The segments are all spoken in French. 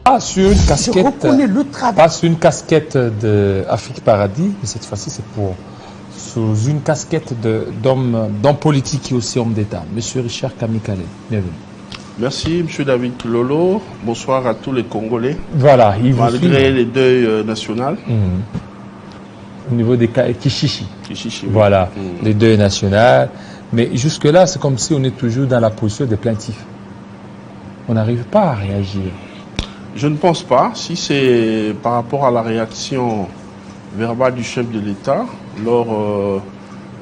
Pas sur une casquette, je reconnais le travail. pas sur une casquette d'Afrique Paradis, mais cette fois-ci c'est sous une casquette d'homme politique qui est aussi homme d'État. Monsieur Richard Kamikale, bienvenue. Merci, Monsieur David Lolo. Bonsoir à tous les Congolais. Voilà, malgré les deuils nationaux. Au niveau des Kishishi. Kishishi, voilà, les deuils nationaux. Mais jusque-là, c'est comme si on est toujours dans la position des plaintifs. On n'arrive pas à réagir. Je ne pense pas. Si c'est par rapport à la réaction verbale du chef de l'État lors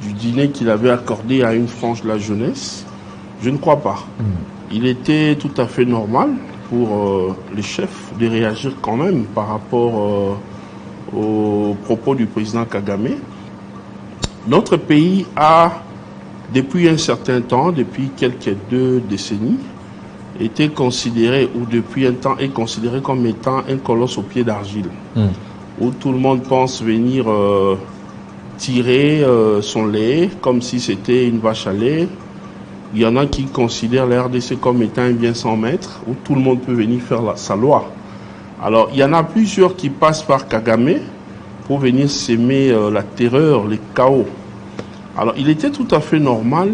du dîner qu'il avait accordé à une frange de la jeunesse, je ne crois pas. Il était tout à fait normal pour les chefs de réagir quand même par rapport aux propos du président Kagame. Notre pays a, depuis un certain temps, depuis quelques 2 décennies, été considéré, ou depuis un temps, est considéré comme étant un colosse au pied d'argile, où tout le monde pense venir tirer son lait comme si c'était une vache à lait. Il y en a qui considèrent la RDC comme étant un bien sans maître, où tout le monde peut venir faire sa loi. Alors, il y en a plusieurs qui passent par Kagame pour venir s'aimer la terreur, le chaos. Alors, il était tout à fait normal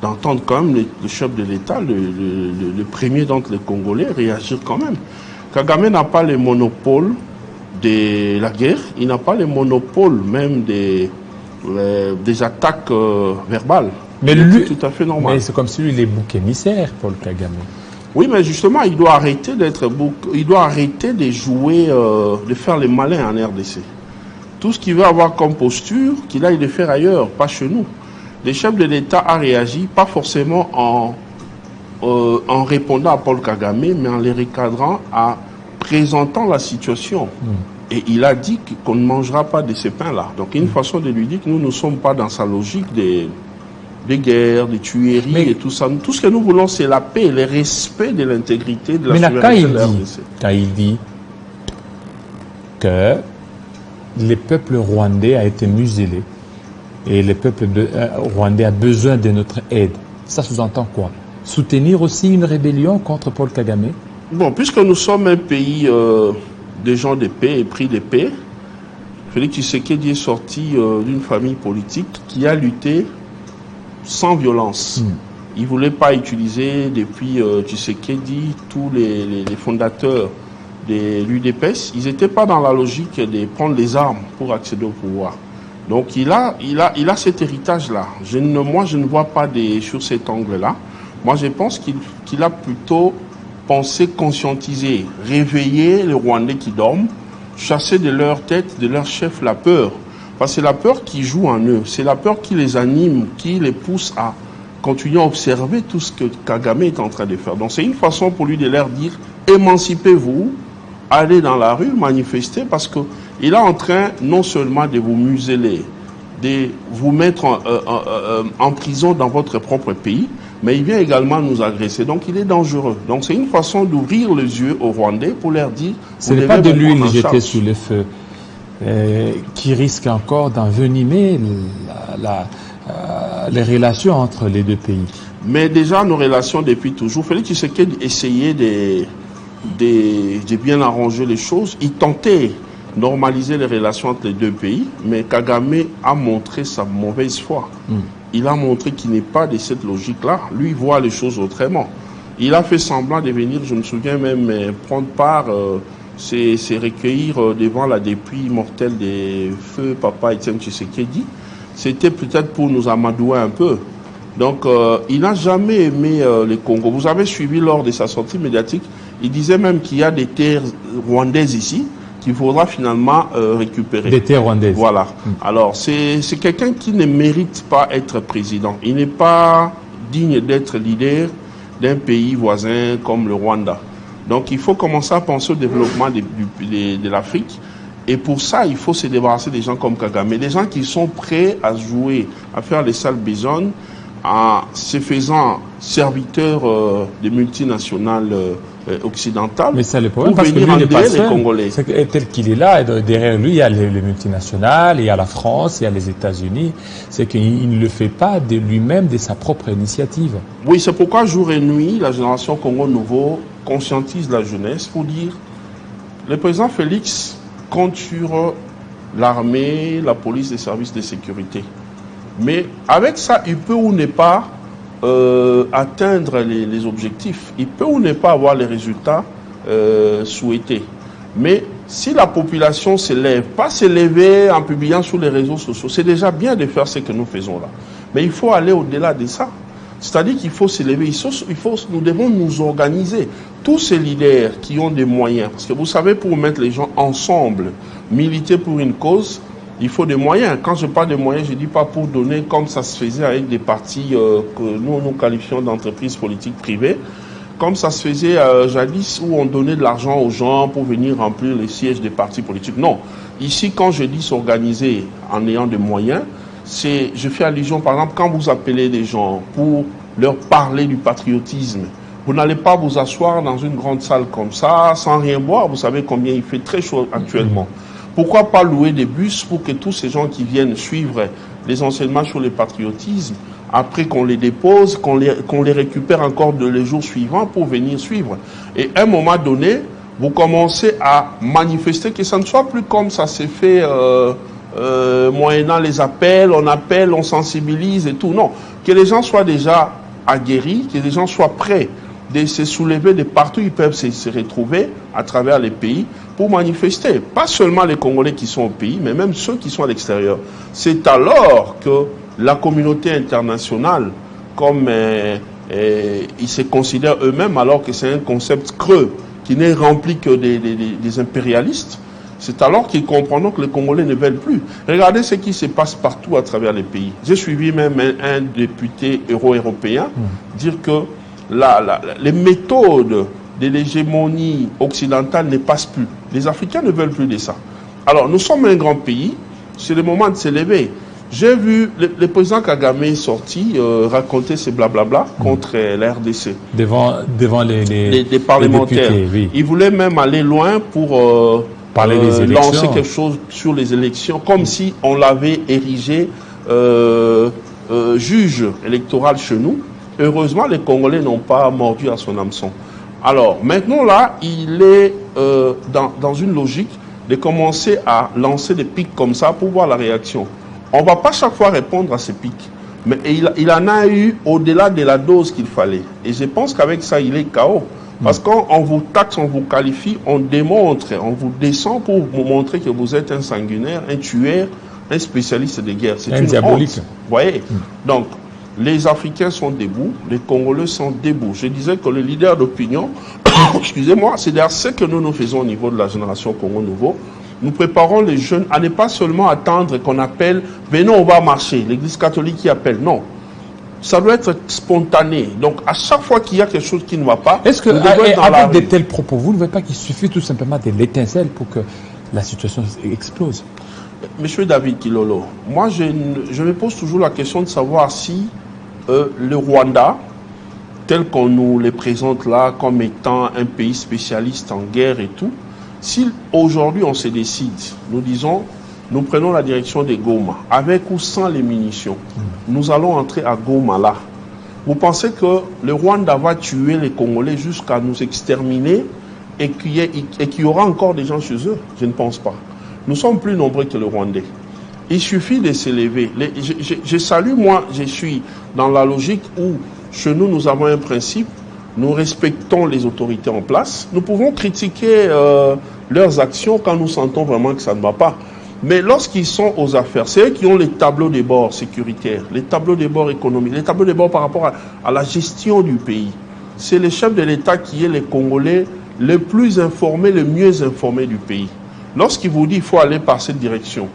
d'entendre quand même le chef de l'État, le premier d'entre les Congolais, réagir quand même. Kagame n'a pas le monopole de la guerre, il n'a pas le monopole même des attaques verbales. Mais lui, c'est tout à fait normal. Mais c'est comme si lui, il est bouc émissaire, Paul Kagame. Oui, mais justement, il doit arrêter d'être bouc, il doit arrêter de jouer, de faire les malins en RDC. Tout ce qu'il veut avoir comme posture, qu'il aille le faire ailleurs, pas chez nous. Le chef de l'État a réagi, pas forcément en répondant à Paul Kagame, mais en les recadrant, en présentant la situation. Et il a dit qu'on ne mangera pas de ces pains-là. Donc, une façon de lui dire que nous ne sommes pas dans sa logique des guerres, des tueries et tout ça. Tout ce que nous voulons, c'est la paix et le respect de l'intégrité de la souveraineté de la RDC. Quand il dit que le peuple rwandais a été muselé et le peuple rwandais a besoin de notre aide, ça sous-entend quoi? Soutenir aussi une rébellion contre Paul Kagame? Bon, puisque nous sommes un pays de gens de paix et pris de paix, Félix Tshisekedi est sorti d'une famille politique qui a lutté sans violence. Il ne voulait pas utiliser, depuis Tshisekedi, tous les fondateurs de l'UDPS. Ils n'étaient pas dans la logique de prendre les armes pour accéder au pouvoir. Donc il a cet héritage-là. Moi, je ne vois pas sur cet angle-là. Moi, je pense qu'il a plutôt pensé conscientiser, réveiller les Rwandais qui dorment, chasser de leur tête, de leur chef, la peur. Parce que c'est la peur qui joue en eux, c'est la peur qui les anime, qui les pousse à continuer à observer tout ce que Kagame est en train de faire. Donc c'est une façon pour lui de leur dire, émancipez-vous, allez dans la rue, manifestez, parce qu'il est en train non seulement de vous museler, de vous mettre en prison dans votre propre pays, mais il vient également nous agresser. Donc il est dangereux. Donc c'est une façon d'ouvrir les yeux aux Rwandais pour leur dire... Ce n'est pas de l'huile jetée sous le feu qui risque encore d'envenimer les relations entre les deux pays. Mais déjà, nos relations depuis toujours, Félix Tshisekedi essayait de bien arranger les choses. Il tentait de normaliser les relations entre les deux pays, mais Kagame a montré sa mauvaise foi. Il a montré qu'il n'est pas de cette logique-là. Lui, il voit les choses autrement. Il a fait semblant de venir, je me souviens même, prendre part... c'est recueillir devant la dépouille mortelle des feux Papa Etienne Tshisekedi. C'était peut-être pour nous amadouer un peu. Donc, il n'a jamais aimé le Congo. Vous avez suivi lors de sa sortie médiatique, il disait même qu'il y a des terres rwandaises ici qu'il faudra finalement récupérer. Des terres rwandaises. Voilà. Alors, c'est quelqu'un qui ne mérite pas être président. Il n'est pas digne d'être leader d'un pays voisin comme le Rwanda. Donc il faut commencer à penser au développement de l'Afrique. Et pour ça, il faut se débarrasser des gens comme Kagame. Des gens qui sont prêts à jouer, à faire les sales besognes, en se faisant serviteurs des multinationales occidentales. Mais c'est le problème, pour parce que venir lui, en pas les seul. Congolais. Tel qu'il est là, derrière lui, il y a les multinationales, il y a la France, il y a les États-Unis. C'est qu'il ne le fait pas de lui-même, de sa propre initiative. Oui, c'est pourquoi jour et nuit, la génération Congo Nouveau conscientise la jeunesse pour dire le président Félix compte sur l'armée, la police, les services de sécurité. Mais avec ça, il peut ou ne pas atteindre les objectifs. Il peut ou ne pas avoir les résultats souhaités. Mais si la population s'élève, pas s'élever en publiant sur les réseaux sociaux, c'est déjà bien de faire ce que nous faisons là. Mais il faut aller au-delà de ça. C'est-à-dire qu'il faut s'élever, nous devons nous organiser. Tous ces leaders qui ont des moyens, parce que vous savez, pour mettre les gens ensemble, militer pour une cause, il faut des moyens. Quand je parle de moyens, je ne dis pas pour donner comme ça se faisait avec des partis que nous qualifions d'entreprises politiques privées, comme ça se faisait jadis où on donnait de l'argent aux gens pour venir remplir les sièges des partis politiques. Non. Ici, quand je dis s'organiser en ayant des moyens, je fais allusion, par exemple, quand vous appelez des gens pour leur parler du patriotisme, vous n'allez pas vous asseoir dans une grande salle comme ça, sans rien boire. Vous savez combien il fait très chaud actuellement. Pourquoi pas louer des bus pour que tous ces gens qui viennent suivre les enseignements sur le patriotisme, après qu'on les dépose, qu'on les récupère encore les jours suivants pour venir suivre. Et à un moment donné, vous commencez à manifester que ça ne soit plus comme ça s'est fait moyennant les appels, on sensibilise et tout. Non, que les gens soient déjà aguerris, que les gens soient prêts de se soulever de partout, ils peuvent se retrouver à travers les pays pour manifester. Pas seulement les Congolais qui sont au pays, mais même ceux qui sont à l'extérieur. C'est alors que la communauté internationale, comme ils se considèrent eux-mêmes, alors que c'est un concept creux qui n'est rempli que des impérialistes, c'est alors qu'ils comprendront que les Congolais ne veulent plus. Regardez ce qui se passe partout à travers les pays. J'ai suivi même un député euro-européen dire que les méthodes de l'hégémonie occidentale ne passent plus. Les Africains ne veulent plus de ça. Alors, nous sommes un grand pays, c'est le moment de s'élever. J'ai vu le président Kagame sorti raconter ses blablabla contre la RDC. Devant les parlementaires. Les députés, oui. Il voulait même aller loin pour parler des élections, lancer quelque chose sur les élections, comme si on l'avait érigé juge électoral chez nous. Heureusement, les Congolais n'ont pas mordu à son hameçon. Alors, maintenant là, il est dans une logique de commencer à lancer des pics comme ça pour voir la réaction. On ne va pas chaque fois répondre à ces pics. Mais il en a eu au-delà de la dose qu'il fallait. Et je pense qu'avec ça, il est KO. Parce qu'on vous taxe, on vous qualifie, on démontre, on vous descend pour vous montrer que vous êtes un sanguinaire, un tueur, un spécialiste de guerre. C'est un une diabolique. honte. Vous voyez? Donc, les Africains sont debout, les Congolais sont debout. Je disais que le leader d'opinion, excusez-moi, c'est d'ailleurs ce que nous faisons au niveau de la génération Congo Nouveau. Nous préparons les jeunes à ne pas seulement attendre qu'on appelle, venez, on va marcher, l'église catholique qui appelle. Non. Ça doit être spontané. Donc, à chaque fois qu'il y a quelque chose qui ne va pas, est-ce que, avec de tels propos, vous ne voyez pas qu'il suffit tout simplement de l'étincelle pour que la situation explose? Monsieur David Kilolo, moi, je me pose toujours la question de savoir si le Rwanda, tel qu'on nous le présente là, comme étant un pays spécialiste en guerre et tout, si aujourd'hui on se décide, nous disons, nous prenons la direction de Goma, avec ou sans les munitions, nous allons entrer à Goma là. Vous pensez que le Rwanda va tuer les Congolais jusqu'à nous exterminer et qu'il y aura encore des gens chez eux? Je ne pense pas. Nous sommes plus nombreux que le Rwandais. Il suffit de s'élever. Je salue, moi, je suis dans la logique où chez nous, nous avons un principe, nous respectons les autorités en place. Nous pouvons critiquer leurs actions quand nous sentons vraiment que ça ne va pas. Mais lorsqu'ils sont aux affaires, c'est eux qui ont les tableaux de bord sécuritaires, les tableaux de bord économiques, les tableaux de bord par rapport à la gestion du pays. C'est le chef de l'État qui est les Congolais le plus informés, le mieux informés du pays. Lorsqu'il vous dit qu'il faut aller par cette direction,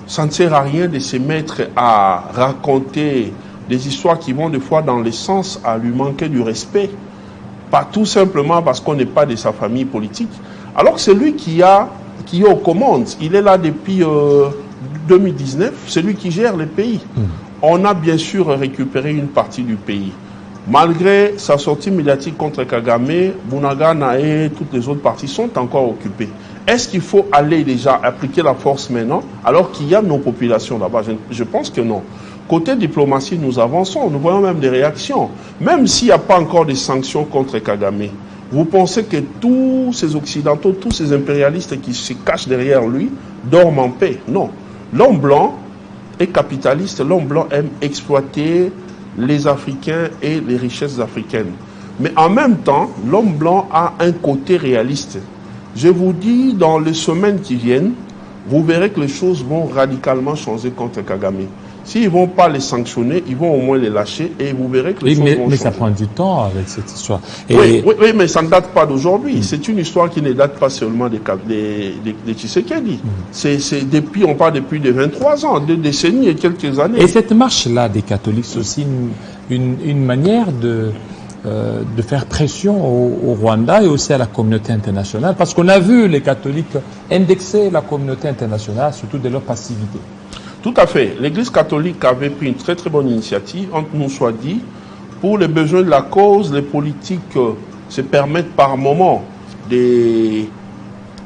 ça ne sert à rien de se mettre à raconter des histoires qui vont des fois dans le sens à lui manquer du respect. Pas tout simplement parce qu'on n'est pas de sa famille politique. Alors que c'est lui qui est aux commandes. Il est là depuis 2019. C'est lui qui gère le pays. On a bien sûr récupéré une partie du pays. Malgré sa sortie médiatique contre Kagame, Bunagana et toutes les autres parties sont encore occupées. Est-ce qu'il faut aller déjà appliquer la force maintenant alors qu'il y a nos populations là-bas? Je pense que non. Côté diplomatie, nous avançons. Nous voyons même des réactions. Même s'il n'y a pas encore de sanctions contre Kagame, vous pensez que tous ces Occidentaux, tous ces impérialistes qui se cachent derrière lui dorment en paix? Non. L'homme blanc est capitaliste, l'homme blanc aime exploiter les Africains et les richesses africaines. Mais en même temps, l'homme blanc a un côté réaliste. Je vous dis, dans les semaines qui viennent, vous verrez que les choses vont radicalement changer contre Kagame. S'ils ne vont pas les sanctionner, ils vont au moins les lâcher et vous verrez que les choses vont changer. Mais ça prend du temps avec cette histoire. Oui, mais ça ne date pas d'aujourd'hui. C'est une histoire qui ne date pas seulement des Tshisekedi. On parle depuis de 23 ans, 2 décennies et quelques années. Et cette marche-là des catholiques, c'est aussi une manière de faire pression au Rwanda et aussi à la communauté internationale, parce qu'on a vu les catholiques indexer la communauté internationale, surtout de leur passivité. Tout à fait. L'Église catholique avait pris une très très bonne initiative, entre nous soit dit, pour les besoins de la cause, les politiques se permettent par moment de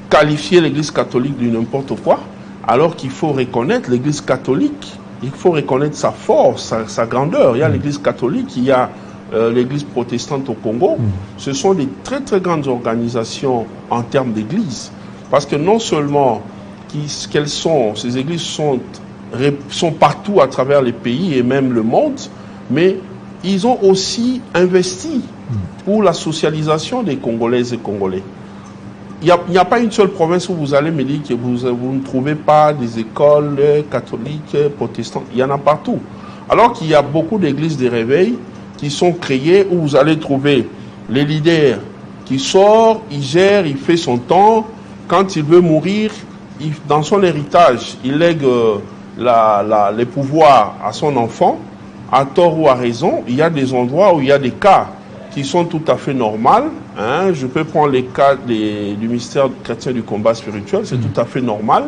qualifier l'Église catholique de n'importe quoi, alors qu'il faut reconnaître l'Église catholique, il faut reconnaître sa force, sa grandeur. Il y a l'Église catholique, il y a l'Église protestante au Congo. Ce sont des très très grandes organisations en termes d'église, parce que non seulement ces églises sont partout à travers les pays et même le monde, mais ils ont aussi investi pour la socialisation des Congolaises et Congolais. Il n'y a pas une seule province où vous allez me dire que vous ne trouvez pas des écoles catholiques, protestantes. Il y en a partout. Alors qu'il y a beaucoup d'églises de réveil qui sont créées où vous allez trouver les leaders qui sort, il gère, il fait son temps. Quand il veut mourir, dans son héritage, il lègue les pouvoirs à son enfant, à tort ou à raison. Il y a des endroits où il y a des cas qui sont tout à fait normaux. Je peux prendre les cas du mystère chrétien du combat spirituel, c'est tout à fait normal.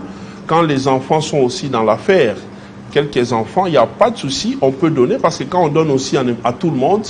Quand les enfants sont aussi dans l'affaire, quelques enfants, il n'y a pas de souci, on peut donner, parce que quand on donne aussi à tout le monde,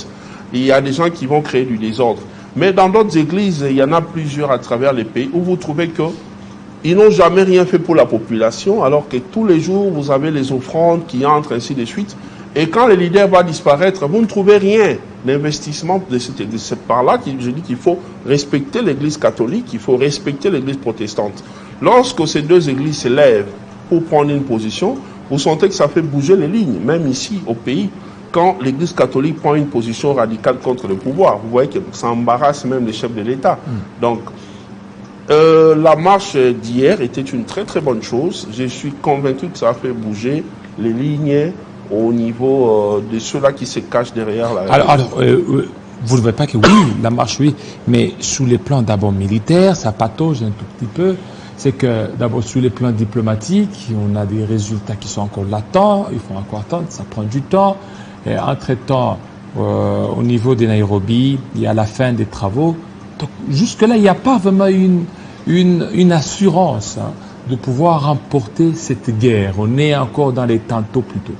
il y a des gens qui vont créer du désordre. Mais dans d'autres églises, il y en a plusieurs à travers les pays où vous trouvez qu'ils n'ont jamais rien fait pour la population, alors que tous les jours, vous avez les offrandes qui entrent, ainsi de suite. Et quand le leader va disparaître, vous ne trouvez rien. L'investissement de cette église, c'est par là que je dis qu'il faut respecter l'église catholique, il faut respecter l'église protestante. Lorsque ces deux églises se lèvent pour prendre une position, vous sentez que ça fait bouger les lignes, même ici au pays. Quand l'église catholique prend une position radicale contre le pouvoir, vous voyez que ça embarrasse même les chefs de l'État. Donc, la marche d'hier était une très très bonne chose. Je suis convaincu que ça a fait bouger les lignes au niveau de ceux-là qui se cachent derrière la... Alors vous ne voyez pas que oui, la marche, oui, mais sous les plans d'abord militaires, ça patauge un tout petit peu. C'est que d'abord sur les plans diplomatiques, on a des résultats qui sont encore latents, il faut encore attendre, ça prend du temps. Et entre-temps, au niveau de Nairobi, il y a la fin des travaux. Donc jusque-là, il n'y a pas vraiment une assurance de pouvoir remporter cette guerre. On est encore dans les tantôt plutôt.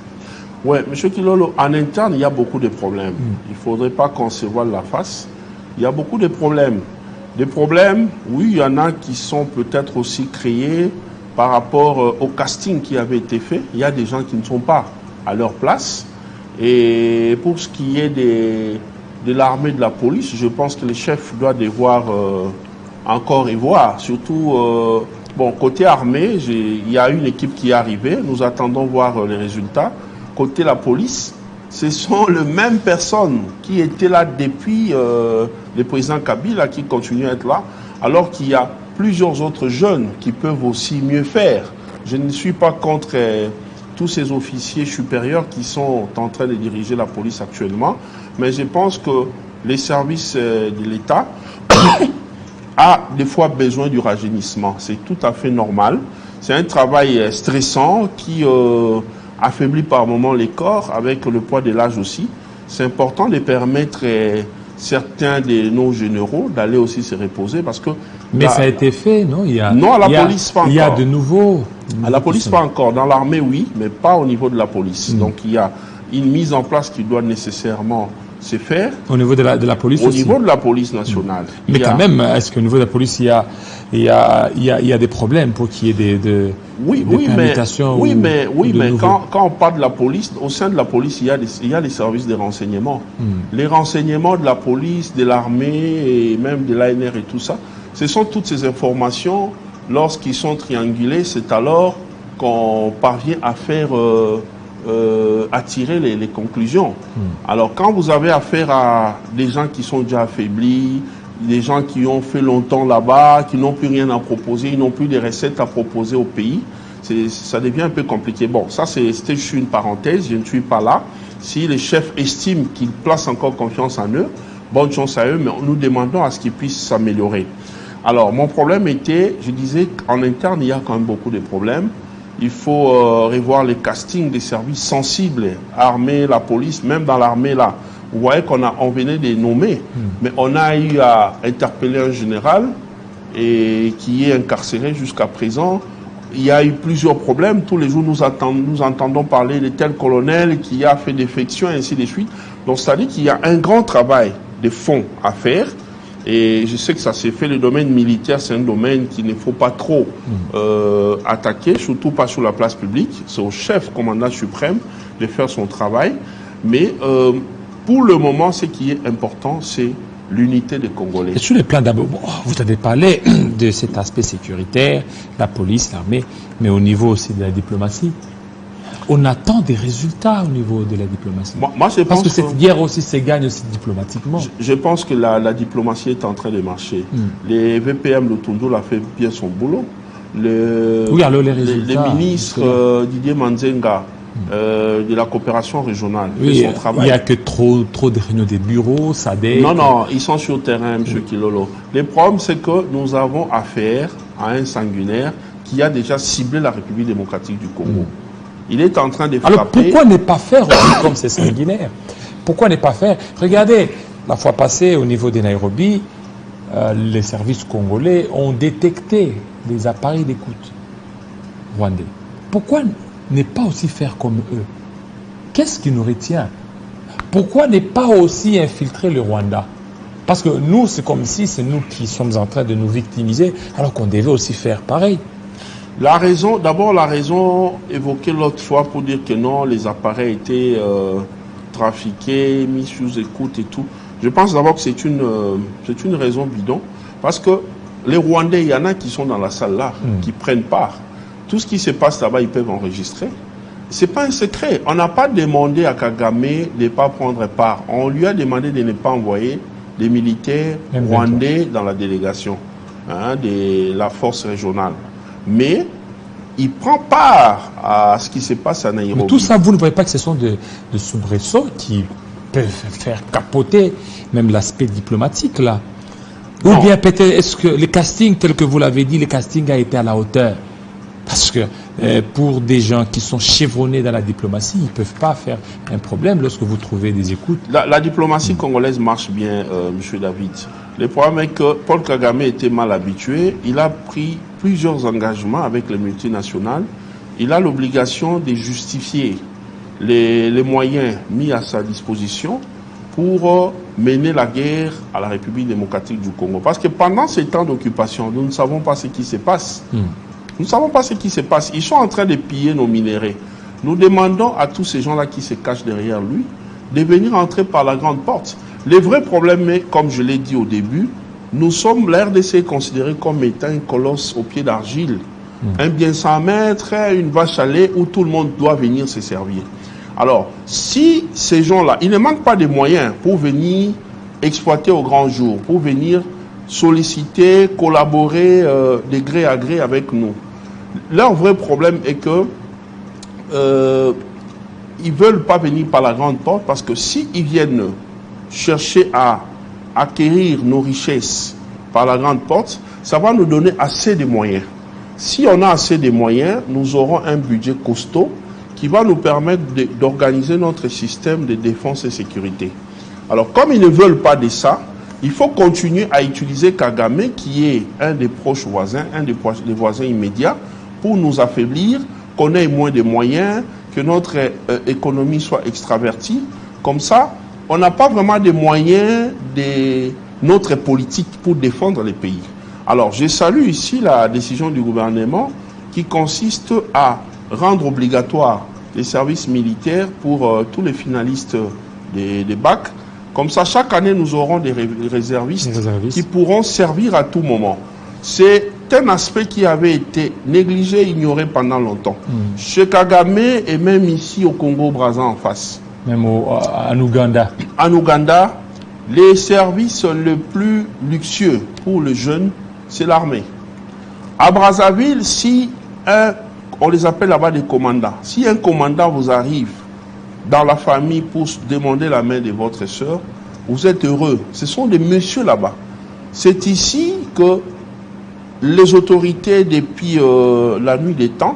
Oui, M. Kilolo, en interne, il y a beaucoup de problèmes. Il ne faudrait pas qu'on se voile la face. Il y a beaucoup de problèmes. Des problèmes, oui, il y en a qui sont peut-être aussi créés par rapport au casting qui avait été fait. Il y a des gens qui ne sont pas à leur place. Et pour ce qui est de l'armée, de la police, je pense que les chefs doivent devoir encore y voir. Surtout, côté armée, il y a une équipe qui est arrivée. Nous attendons voir les résultats. Côté la police, ce sont les mêmes personnes qui étaient là depuis le président Kabila, qui continuent à être là, alors qu'il y a plusieurs autres jeunes qui peuvent aussi mieux faire. Je ne suis pas contre tous ces officiers supérieurs qui sont en train de diriger la police actuellement, mais je pense que les services de l'État a des fois besoin du rajeunissement. C'est tout à fait normal. C'est un travail stressant qui affaiblit par moments les corps, avec le poids de l'âge aussi. C'est important de permettre certains de nos généraux d'aller aussi se reposer, parce que... Mais ça a été fait, non? Non, à la police, pas encore. Il y a de nouveaux... À la police, pas encore. Dans l'armée, oui, mais pas au niveau de la police. Donc, il y a une mise en place qui doit nécessairement c'est faire. Au niveau de la police Au aussi. niveau de la police nationale. Mais quand même, est-ce qu'au niveau de la police, il y a des problèmes pour qu'il y ait des permutations mais quand on parle de la police, au sein de la police, il y a les services de renseignement. Les renseignements de la police, de l'armée et même de l'ANR et tout ça, ce sont toutes ces informations, lorsqu'ils sont triangulés, c'est alors qu'on parvient à faire attirer les conclusions. Alors quand vous avez affaire à des gens qui sont déjà affaiblis, des gens qui ont fait longtemps là-bas, qui n'ont plus rien à proposer, ils n'ont plus de recettes à proposer au pays, ça devient un peu compliqué. Bon, ça c'était juste une parenthèse, je ne suis pas là. Si les chefs estiment qu'ils placent encore confiance en eux, bonne chance à eux, mais nous demandons à ce qu'ils puissent s'améliorer. Alors, mon problème était, je disais qu'en interne, il y a quand même beaucoup de problèmes. Il faut revoir les castings des services sensibles, armée, la police, même dans l'armée là. Vous voyez on venait de les nommer, mais on a eu à interpeller un général et qui est incarcéré jusqu'à présent. Il y a eu plusieurs problèmes. Tous les jours, nous entendons parler de tel colonel qui a fait défection, et ainsi de suite. Donc, c'est-à-dire qu'il y a un grand travail de fond à faire. Et je sais que ça s'est fait. Le domaine militaire, c'est un domaine qu'il ne faut pas trop attaquer, surtout pas sur la place publique. C'est au chef commandant suprême de faire son travail. Mais pour le moment, ce qui est important, c'est l'unité des Congolais. Et sur le plan d'abord, vous avez parlé de cet aspect sécuritaire, la police, l'armée, mais au niveau aussi de la diplomatie. On attend des résultats au niveau de la diplomatie. Moi, je pense parce que cette guerre aussi se gagne aussi diplomatiquement. Je pense que la diplomatie est en train de marcher. Les VPM, le Tondo, a fait bien son boulot. Oui, alors les résultats. Le ministre Didier Manzenga de la coopération régionale fait son travail. Il n'y a que trop de réunions des bureaux, ça dé. Non, ils sont sur le terrain, M. Kilolo. Le problème, c'est que nous avons affaire à un sanguinaire qui a déjà ciblé la République démocratique du Congo. Il est en train de frapper. Alors pourquoi ne pas faire aussi comme c'est sanguinaire? Pourquoi ne pas faire? Regardez, la fois passée, au niveau de Nairobi, les services congolais ont détecté les appareils d'écoute rwandais. Pourquoi ne pas aussi faire comme eux? Qu'est-ce qui nous retient? Pourquoi ne pas aussi infiltrer le Rwanda? Parce que nous, c'est comme si c'est nous qui sommes en train de nous victimiser, alors qu'on devait aussi faire pareil. D'abord la raison évoquée l'autre fois pour dire que non, les appareils étaient trafiqués, mis sous écoute et tout. Je pense d'abord que c'est une raison bidon. Parce que les Rwandais, il y en a qui sont dans la salle là, qui prennent part. Tout ce qui se passe là-bas, ils peuvent enregistrer. C'est pas un secret. On n'a pas demandé à Kagame de ne pas prendre part. On lui a demandé de ne pas envoyer des militaires rwandais dans la délégation de la force régionale. Mais il prend part à ce qui se passe à Nairobi. Mais tout ça, vous ne voyez pas que ce sont de soubresauts qui peuvent faire capoter même l'aspect diplomatique là? Ou bien peut-être, est-ce que le casting, tel que vous l'avez dit, le casting a été à la hauteur? Parce que pour des gens qui sont chevronnés dans la diplomatie, ils ne peuvent pas faire un problème lorsque vous trouvez des écoutes. La diplomatie congolaise marche bien, M. David. Le problème est que Paul Kagame était mal habitué. Il a pris plusieurs engagements avec les multinationales. Il a l'obligation de justifier les moyens mis à sa disposition pour mener la guerre à la République démocratique du Congo. Parce que pendant ces temps d'occupation, nous ne savons pas ce qui se passe. Nous ne savons pas ce qui se passe. Ils sont en train de piller nos minéraux. Nous demandons à tous ces gens-là qui se cachent derrière lui de venir entrer par la grande porte. Le vrai problème est, comme je l'ai dit au début, nous sommes, la RDC est considérée comme étant un colosse au pied d'argile. Un bien sans maître, une vache à lait où tout le monde doit venir se servir. Alors, si ces gens-là, il ne manque pas de moyens pour venir exploiter au grand jour, pour venir solliciter, collaborer de gré à gré avec nous. Leur vrai problème est que ils ne veulent pas venir par la grande porte parce que s'ils viennent chercher à acquérir nos richesses par la grande porte, ça va nous donner assez de moyens. Si on a assez de moyens, nous aurons un budget costaud qui va nous permettre d'organiser notre système de défense et sécurité. Alors, comme ils ne veulent pas de ça, il faut continuer à utiliser Kagame, qui est un des proches voisins, un des voisins immédiats, pour nous affaiblir, qu'on ait moins de moyens, que notre économie soit extravertie. Comme ça, on n'a pas vraiment de moyens de notre politique pour défendre les pays. Alors, je salue ici la décision du gouvernement qui consiste à rendre obligatoire les services militaires pour tous les finalistes des bacs. Comme ça, chaque année, nous aurons des réservistes qui pourront servir à tout moment. C'est un aspect qui avait été négligé, ignoré pendant longtemps. Chez Kagame et même ici au Congo-Brazza en face. Même en Ouganda. En Ouganda, les services les plus luxueux pour le jeune, c'est l'armée. À Brazzaville, si on les appelle là-bas des commandants. Si un commandant vous arrive dans la famille pour demander la main de votre soeur, vous êtes heureux. Ce sont des messieurs là-bas. C'est ici que les autorités, depuis la nuit des temps,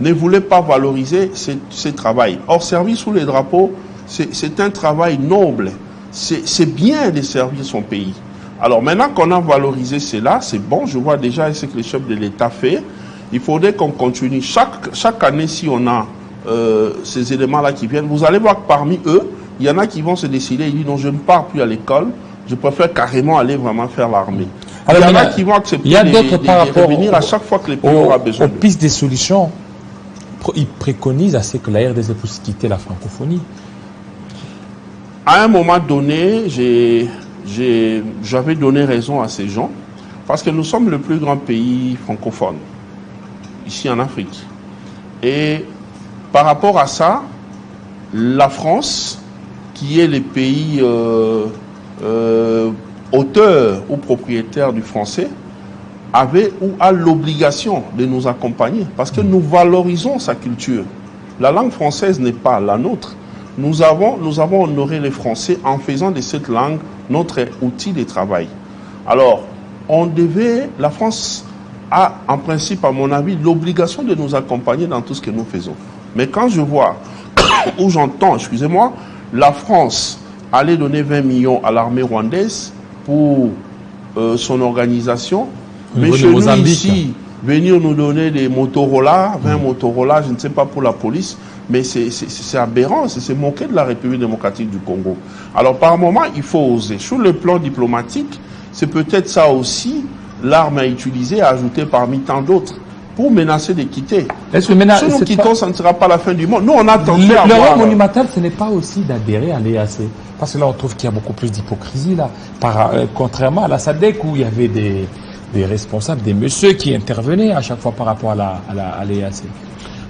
ne voulaient pas valoriser ce travail. Or, servir sous les drapeaux, c'est un travail noble. C'est bien de servir son pays. Alors maintenant qu'on a valorisé cela, c'est bon, je vois déjà ce que le chef de l'État fait. Il faudrait qu'on continue. Chaque année, si on a ces éléments-là qui viennent, vous allez voir que parmi eux, il y en a qui vont se décider, ils disent non, je ne pars plus à l'école, je préfère carrément aller vraiment faire l'armée. Il y en a qui vont accepter de revenir à chaque fois que les pays aura besoin d'eux. Aux pistes des solutions, ils préconisent à ce que la RDC puisse quitter la francophonie. À un moment donné, j'avais donné raison à ces gens, parce que nous sommes le plus grand pays francophone, ici en Afrique. Et par rapport à ça, la France, qui est le pays auteur ou propriétaire du français, avait ou a l'obligation de nous accompagner, parce que nous valorisons sa culture. La langue française n'est pas la nôtre. Nous avons honoré les Français en faisant de cette langue notre outil de travail. Alors, la France a en principe, à mon avis, l'obligation de nous accompagner dans tout ce que nous faisons. Mais quand je vois, ou j'entends, excusez-moi, la France aller donner 20 millions à l'armée rwandaise pour son organisation, mais chez nous ici, venir nous donner des Motorola, 20 Motorola, je ne sais pas pour la police, mais c'est aberrant, c'est moquer de la République démocratique du Congo. Alors par moment, il faut oser. Sur le plan diplomatique, c'est peut-être ça aussi l'arme à utiliser, à ajouter parmi tant d'autres, pour menacer de quitter. Est-ce que maintenant, si nous quittons, ça ne sera pas la fin du monde. Nous, on a tenté à voir... Le rôle monumental, ce n'est pas aussi d'adhérer à l'EAC. Parce que là, on trouve qu'il y a beaucoup plus d'hypocrisie, là. Contrairement à la SADC, où il y avait des responsables, des messieurs qui intervenaient à chaque fois par rapport à l'EAC.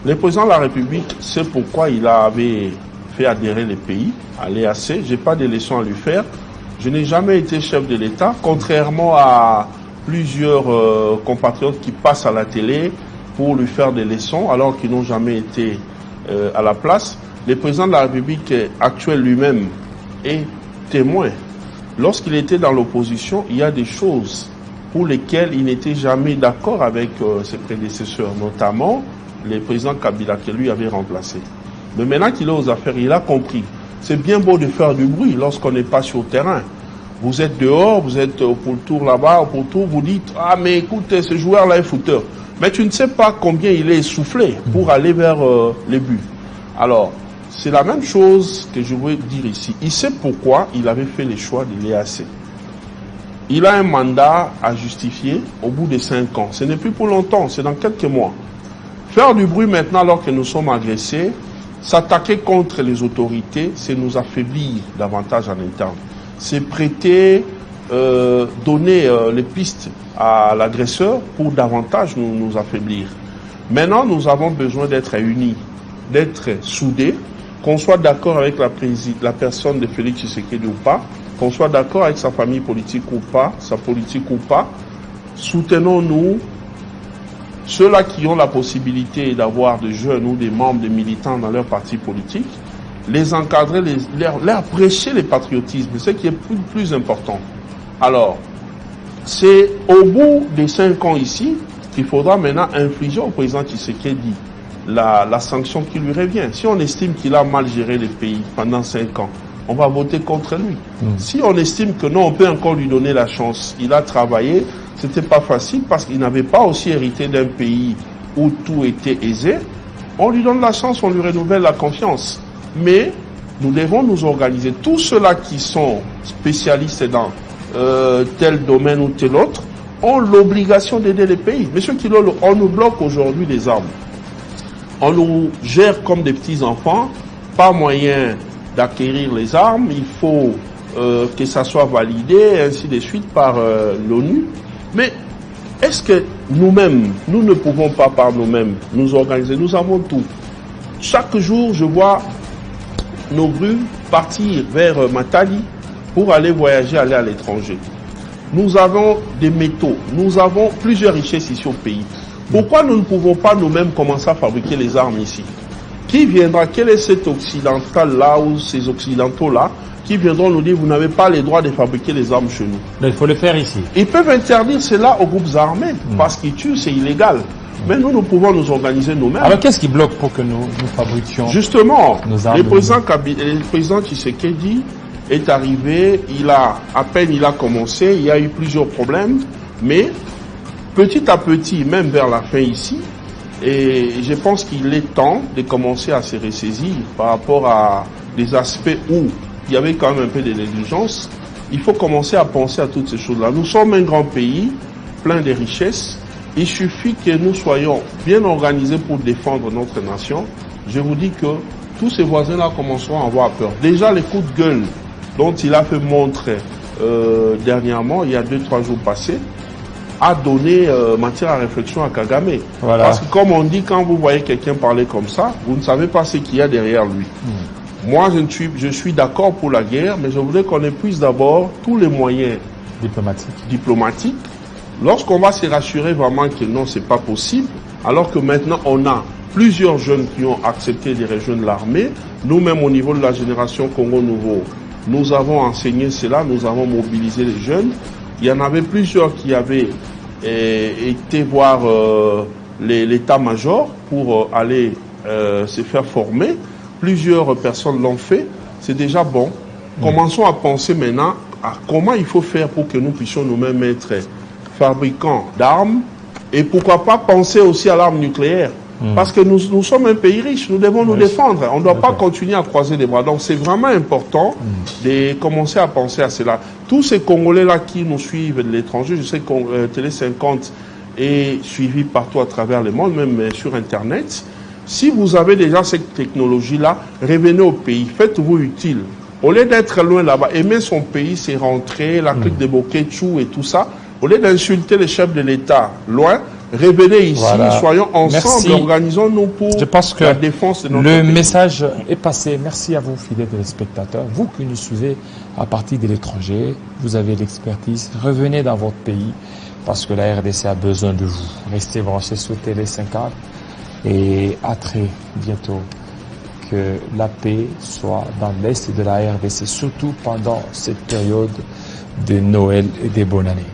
Le président de la République sait pourquoi il avait fait adhérer les pays à l'EAC. Je n'ai pas de leçons à lui faire. Je n'ai jamais été chef de l'État, contrairement à plusieurs compatriotes qui passent à la télé pour lui faire des leçons alors qu'ils n'ont jamais été à la place. Le président de la République actuel lui-même est témoin. Lorsqu'il était dans l'opposition, il y a des choses pour lesquelles il n'était jamais d'accord avec ses prédécesseurs, notamment le président Kabila qui lui avait remplacé. Mais maintenant qu'il est aux affaires, il a compris. C'est bien beau de faire du bruit lorsqu'on n'est pas sur le terrain. Vous êtes dehors, vous êtes pour le tour là-bas, pour le tour, vous dites « Ah mais écoute, ce joueur-là est footeur ». Mais tu ne sais pas combien il est essoufflé pour aller vers les buts. Alors, c'est la même chose que je veux dire ici. Il sait pourquoi il avait fait les choix de l'EAC. Il a un mandat à justifier au bout de 5 ans. Ce n'est plus pour longtemps, c'est dans quelques mois. Faire du bruit maintenant alors que nous sommes agressés, s'attaquer contre les autorités, c'est nous affaiblir davantage en interne. C'est prêter, donner les pistes à l'agresseur pour davantage nous affaiblir. Maintenant, nous avons besoin d'être unis, d'être soudés, qu'on soit d'accord avec la personne de Félix Tshisekedi ou pas, qu'on soit d'accord avec sa famille politique ou pas, sa politique ou pas. Soutenons-nous. Ceux-là qui ont la possibilité d'avoir des jeunes ou des membres, des militants dans leur parti politique, les encadrer, leur prêcher le patriotisme, c'est ce qui est plus important. Alors, c'est au bout des 5 ans ici qu'il faudra maintenant infliger au président Tshisekedi la sanction qui lui revient. Si on estime qu'il a mal géré le pays pendant 5 ans, on va voter contre lui. Si on estime que non, on peut encore lui donner la chance, il a travaillé, c'était pas facile parce qu'il n'avait pas aussi hérité d'un pays où tout était aisé, on lui donne la chance, on lui renouvelle la confiance. Mais nous devons nous organiser. Tous ceux-là qui sont spécialistes dans tel domaine ou tel autre ont l'obligation d'aider les pays. Monsieur Kilolo, on nous bloque aujourd'hui les armes. On nous gère comme des petits-enfants, pas moyen d'acquérir les armes, il faut que ça soit validé, ainsi de suite, par l'ONU. Mais est-ce que nous-mêmes, nous ne pouvons pas par nous-mêmes nous organiser? Nous avons tout. Chaque jour, je vois nos grues partir vers Matadi pour aller voyager, aller à l'étranger. Nous avons des métaux, nous avons plusieurs richesses ici au pays. Pourquoi nous ne pouvons pas nous-mêmes commencer à fabriquer les armes ici? Qui viendra? Quel est cet occidental-là ou ces occidentaux-là qui viendront nous dire vous n'avez pas les droits de fabriquer les armes chez nous? Mais il faut le faire ici. Ils peuvent interdire cela aux groupes armés parce qu'ils tuent, c'est illégal. Mais nous pouvons nous organiser nous-mêmes. Alors qu'est-ce qui bloque pour que nous fabriquions justement nos armes? Le président Tshisekedi est arrivé, à peine il a commencé, il y a eu plusieurs problèmes, mais petit à petit, même vers la fin ici, et je pense qu'il est temps de commencer à se ressaisir par rapport à des aspects où il y avait quand même un peu de négligence. Il faut commencer à penser à toutes ces choses-là. Nous sommes un grand pays, plein de richesses. Il suffit que nous soyons bien organisés pour défendre notre nation. Je vous dis que tous ces voisins-là commenceront à avoir peur. Déjà, les coups de gueule dont il a fait montre dernièrement, il y a 2-3 jours passés, a donné matière à réflexion à Kagame. Voilà. Parce que comme on dit, quand vous voyez quelqu'un parler comme ça, vous ne savez pas ce qu'il y a derrière lui. Moi, je suis d'accord pour la guerre, mais je voudrais qu'on épuise d'abord tous les moyens diplomatiques. Lorsqu'on va se rassurer vraiment que non, c'est pas possible, alors que maintenant on a plusieurs jeunes qui ont accepté de rejoindre l'armée, nous-mêmes au niveau de la génération Congo Nouveau, nous avons enseigné cela, nous avons mobilisé les jeunes. Il y en avait plusieurs qui avaient été voir l'état-major pour aller se faire former. Plusieurs personnes l'ont fait. C'est déjà bon. Commençons à penser maintenant à comment il faut faire pour que nous puissions nous-mêmes être fabricants d'armes et pourquoi pas penser aussi à l'arme nucléaire. Parce que nous sommes un pays riche, nous devons nous défendre. On ne doit pas continuer à croiser les bras. Donc c'est vraiment important de commencer à penser à cela. Tous ces Congolais-là qui nous suivent de l'étranger, je sais que Télé 50 est suivi partout à travers le monde, même sur Internet. Si vous avez déjà cette technologie-là, revenez au pays, faites-vous utile. Au lieu d'être loin là-bas, aimer son pays, c'est rentrer, la clique de Boketchou et tout ça. Au lieu d'insulter les chefs de l'État loin, revenez ici, soyons ensemble, organisons-nous pour la défense de notre pays. Le message est passé. Merci à vous, fidèles téléspectateurs. Vous qui nous suivez à partir de l'étranger, vous avez l'expertise. Revenez dans votre pays parce que la RDC a besoin de vous. Restez branchés sur Télé 50 et à très bientôt. Que la paix soit dans l'Est de la RDC, surtout pendant cette période de Noël et des bonnes années.